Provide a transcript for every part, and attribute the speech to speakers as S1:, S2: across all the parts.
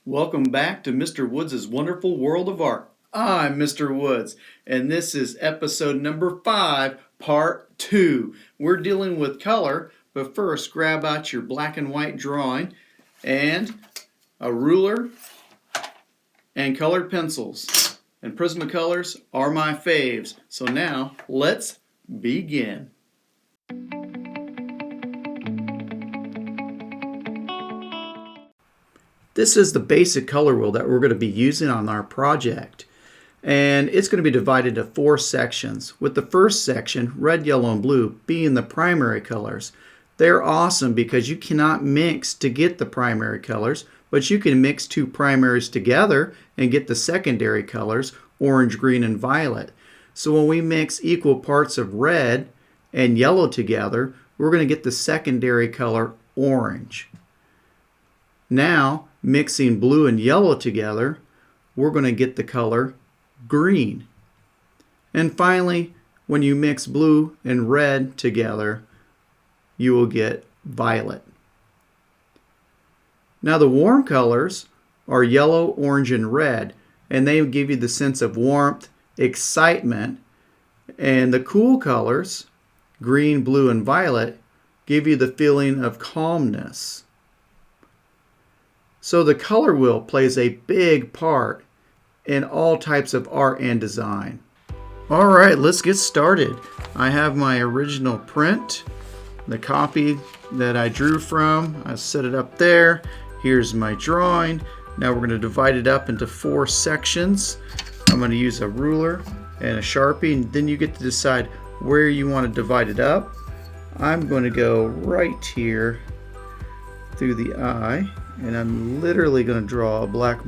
S1: Welcome back to Mr. Woods' Wonderful World of Art. I'm Mr. Woods, and this is episode number 5, part 2. We're dealing with color, but first grab out your black and white drawing and a ruler and colored pencils. And Prismacolors are my faves. So now, let's begin. This is the basic color wheel that we're going to be using on our project. And it's going to be divided into 4 sections, with the first section, red, yellow, and blue, being the primary colors. They're awesome because you cannot mix to get the primary colors, but you can mix 2 primaries together and get the secondary colors, orange, green, and violet. So when we mix equal parts of red and yellow together, we're going to get the secondary color orange. Now, mixing blue and yellow together, we're going to get the color green. And finally, when you mix blue and red together, you will get violet. Now the warm colors are yellow, orange, and red, and they give you the sense of warmth, excitement. And the cool colors, green, blue, and violet, give you the feeling of calmness. So the color wheel plays a big part in all types of art and design. All right, let's get started. I have my original print, the copy that I drew from. I set it up there. Here's my drawing. Now we're going to divide it up into 4 sections. I'm going to use a ruler and a Sharpie, and then you get to decide where you want to divide it up. I'm going to go right here through the eye, and I'm literally going to draw a black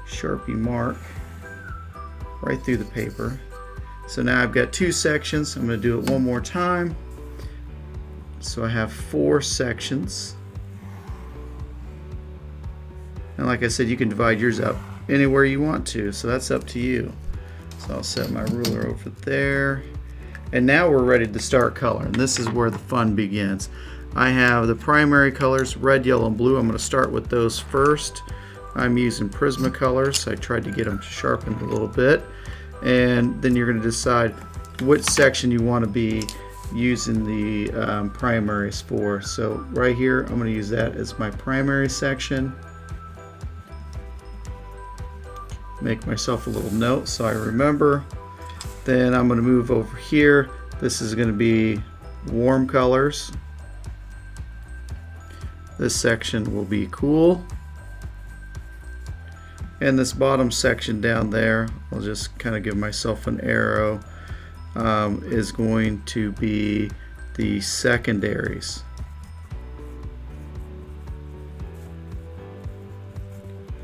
S1: Sharpie mark right through the paper. So now I've got 2 sections. I'm going to do it one more time. So I have 4 sections. And like I said, you can divide yours up anywhere you want to, so that's up to you. So I'll set my ruler over there. And now we're ready to start coloring. This is where the fun begins. I have the primary colors, red, yellow, and blue. I'm going to start with those first. I'm using Prismacolors. I tried to get them sharpened a little bit. And then you're going to decide which section you want to be using the primaries for. So right here, I'm going to use that as my primary section. Make myself a little note so I remember. Then I'm going to move over here. This is going to be warm colors. This section will be cool. And this bottom section down there, I'll just kind of give myself an arrow, is going to be the secondaries.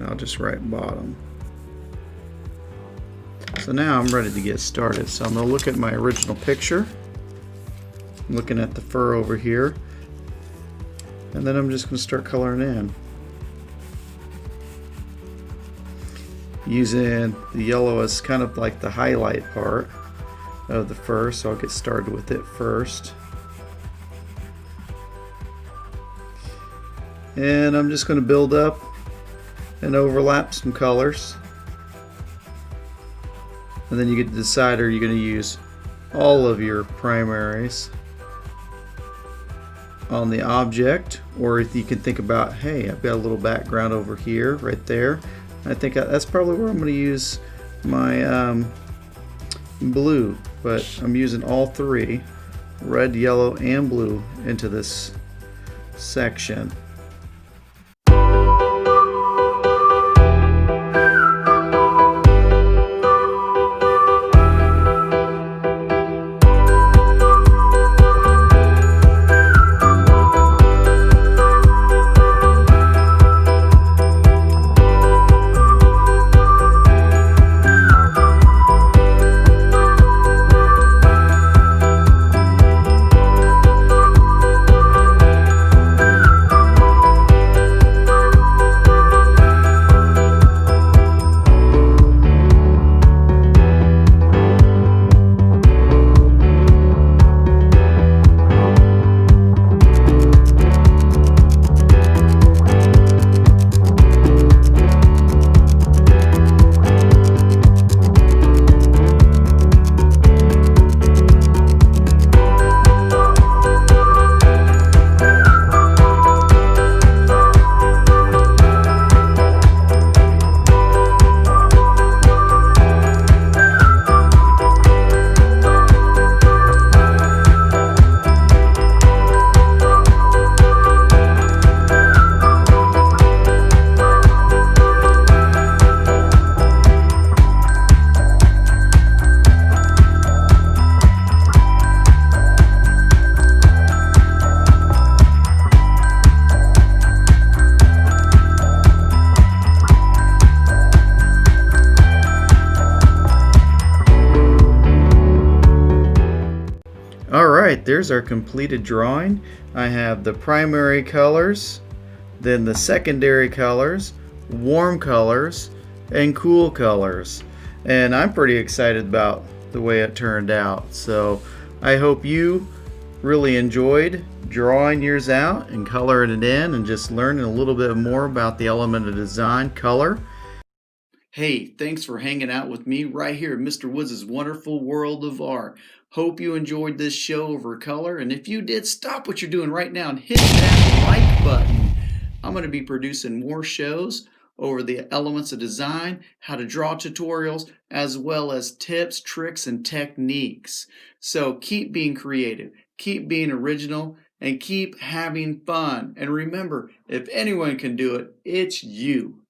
S1: I'll just write bottom. So now I'm ready to get started. So I'm going to look at my original picture. I'm looking at the fur over here. And then I'm just going to start coloring in. Using the yellow as kind of like the highlight part of the fur, so I'll get started with it first. And I'm just going to build up and overlap some colors. And then you get to decide, are you going to use all of your primaries on the object, or if you can think about, hey, I've got a little background over here, right there. I think that's probably where I'm going to use my blue, but I'm using all 3, red, yellow, and blue, into this section. there's our completed drawing. I have the primary colors, then the secondary colors, warm colors, and cool colors. And I'm pretty excited about the way it turned out. So I hope you really enjoyed drawing yours out and coloring it in and just learning a little bit more about the element of design, color. Hey, thanks for hanging out with me right here at Mr. Woods' Wonderful World of Art. Hope you enjoyed this show over color, and if you did, stop what you're doing right now and hit that like button. I'm going to be producing more shows over the elements of design, how to draw tutorials, as well as tips, tricks, and techniques. So keep being creative, keep being original, and keep having fun. And remember, if anyone can do it, it's you.